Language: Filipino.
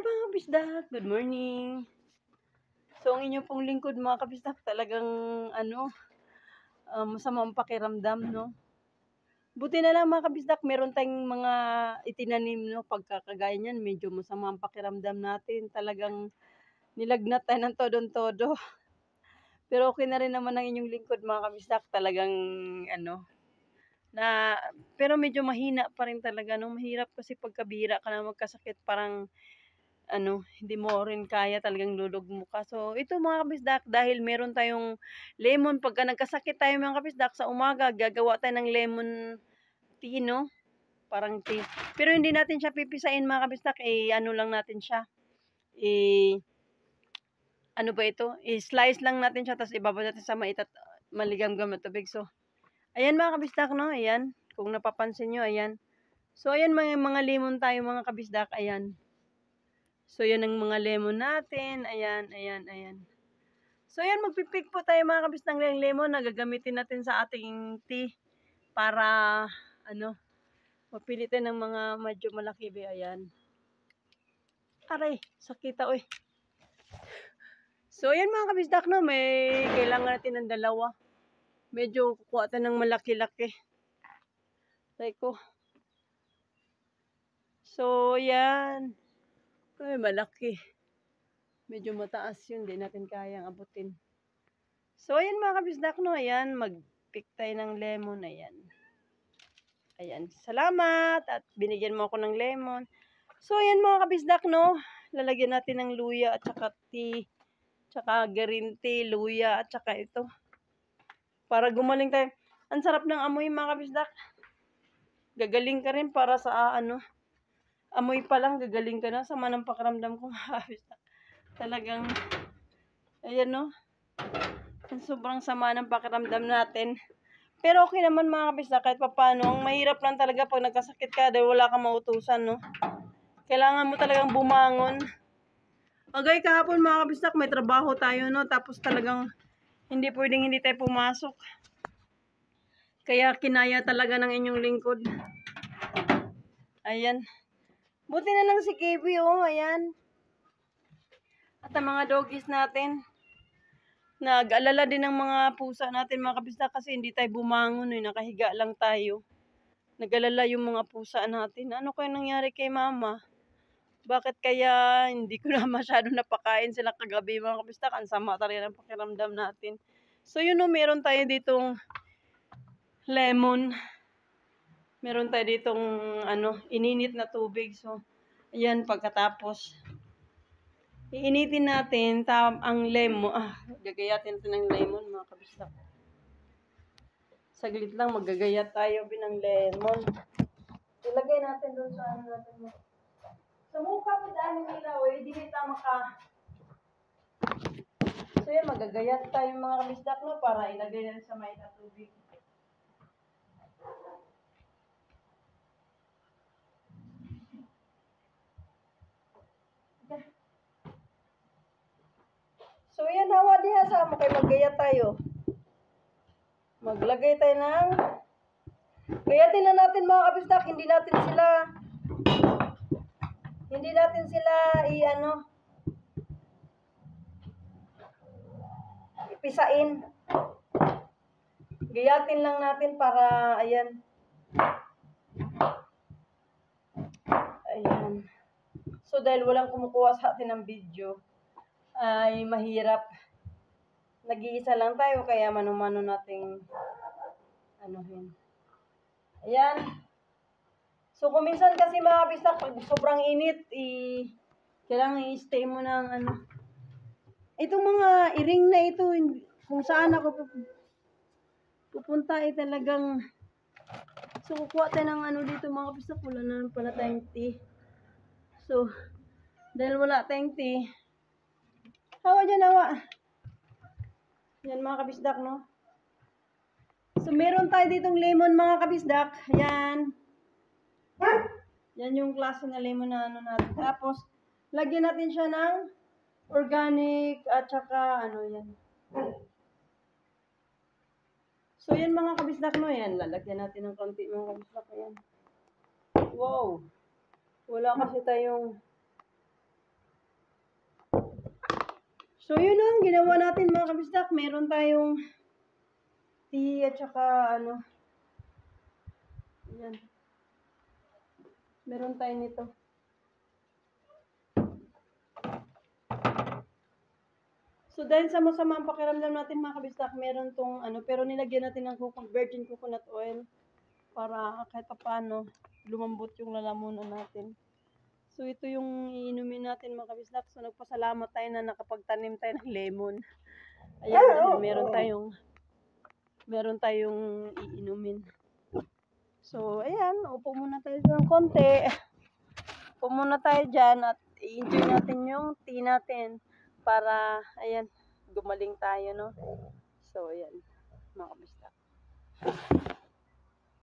mga kabisdak, good morning. So ang inyo pong lingkod mga kabisdak, talagang masamang pakiramdam, no? Buti na lang mga kabisdak, meron tayong mga itinanim, no? Pagkakagaya niyan, medyo masama ang pakiramdam natin. Talagang nilagnat tayo ng todong-todo. Pero okay na rin naman ang inyong lingkod mga kabisdak, talagang pero medyo mahina pa rin talaga, no? Mahirap kasi pagkabihira ka na magkasakit, parang hindi mo rin kaya, talagang lulugmo ka. So, ito mga kabisdak, dahil meron tayong lemon, pagka nagkasakit tayo mga kabisdak, sa umaga, gagawa tayo ng lemon tea, no? Parang tea. Pero hindi natin siya pipisain mga kabisdak, lang natin siya. I-slice lang natin siya, tapos ibabad natin sa maligam-gam na tubig. So, ayan mga kabisdak, no? Ayan, kung napapansin nyo, ayan. So, ayan mga lemon tayo mga kabisdak, ayan. So, yan ang mga lemon natin. Ayan. So, yan, magpipik po tayo mga kabis ng lemon na gagamitin natin sa ating tea para, mapilitin ng mga medyo malaki. Ayan. Aray, sakita, oy. So, yan mga kabisdak, no, may kailangan natin ng dalawa. Medyo kukuha tayo ng malaki-laki. Teko. So, yan. Ay, malaki. Medyo mataas yun, hindi natin kayang abutin. So, ayan mga kabisdak, no? Ayan, mag-pick tayo ng lemon. Ayan. Ayan. Salamat! At binigyan mo ako ng lemon. So, ayan mga kabisdak, no? Lalagyan natin ng luya at saka tea. Tsaka green tea, luya at saka ito. Para gumaling tayo. Ang sarap ng amoy mga kabisdak. Gagaling ka rin para sa amoy pa lang, gagaling ka na. Sama ng pakiramdam ko mga kabisdak. Talagang, ayan, no? Sobrang sama ng pakiramdam natin. Pero okay naman mga kabisdak, kahit papano. Ang mahirap lang talaga pag nagkasakit ka dahil wala kang mautusan, no? Kailangan mo talagang bumangon. Agay kahapon mga kabisdak, may trabaho tayo, no? Tapos talagang hindi pwedeng hindi tayo pumasok. Kaya kinaya talaga ng inyong lingkod. Ayan. Buti na lang si KB, oh. Ayan. At ang mga doggies natin. Nag-alala din ng mga pusa natin mga kabisdak kasi hindi tayo bumangon, nakahiga lang tayo. Nag-alala yung mga pusa natin. Ano kaya nangyari kay mama? Bakit kaya hindi ko na masyado napakain sila kagabi mga kabisdak? Ang sama talaga ng pakiramdam natin. So yun, meron tayo ditong lemon. Meron tayo ditong ininit na tubig. So ayan, pagkatapos iinitin natin ang lemon. Gagayatin natin ng lemon mga kabisdak. Saglit lang, maggagayat tayo ng lemon. Ilagay natin doon sa natin. Sa mukha mo dahil nila, hindi kita So yan, magagayat tayo mga kabisdak, no, para ilagay natin sa may tubig. So yan, hawa diha sa mo kay maggayat tayo. Maglagay tayo ng gayatin na natin mga kabisdak, hindi natin sila ipisain. Gayatin lang natin para ayan. So dahil walang kumukuha sa atin ng video, ay mahirap. Nag-iisa lang tayo, kaya mano-mano nating Ayan. So kung minsan kasi mga kabisdak, pag sobrang init, kailangan i-stay mo ng Itong mga iring na ito, kung saan ako pupunta, talagang so kukuha tayo ng dito mga kabisdak, wala na pala tayong tea. So dahil wala tayong tea, hawa dyan, hawa. Yan mga kabisdak, no? So, meron tayo ditong lemon mga kabisdak. Yan. Yan yung klase na lemon na natin. Tapos, lagyan natin siya ng organic at saka yan. So, yan mga kabisdak, no? Yan. Lalagyan natin ng konti mga kabisdak. Yan. Wow. Wala kasi tayong So, yun ang ginawa natin mga kabisdak. Meron tayong tea at saka ano. Ayan. Meron tayo nito. So, dahil sa masama ang pakiramdam natin mga kabisdak, meron tong ano, pero nilagyan natin ng virgin coconut oil para kahit pa paano lumambot yung lalamunan natin. So, ito yung iinumin natin mga kabisdak. So, nagpasalamat tayo na nakapagtanim tayo ng lemon. Ayan, dahil meron tayong iinumin. So, ayan, upo muna tayo ng konti. Upo muna tayo dyan at i-enjoy natin yung tea natin para, ayan, gumaling tayo, no? So, ayan, mga kabisdak.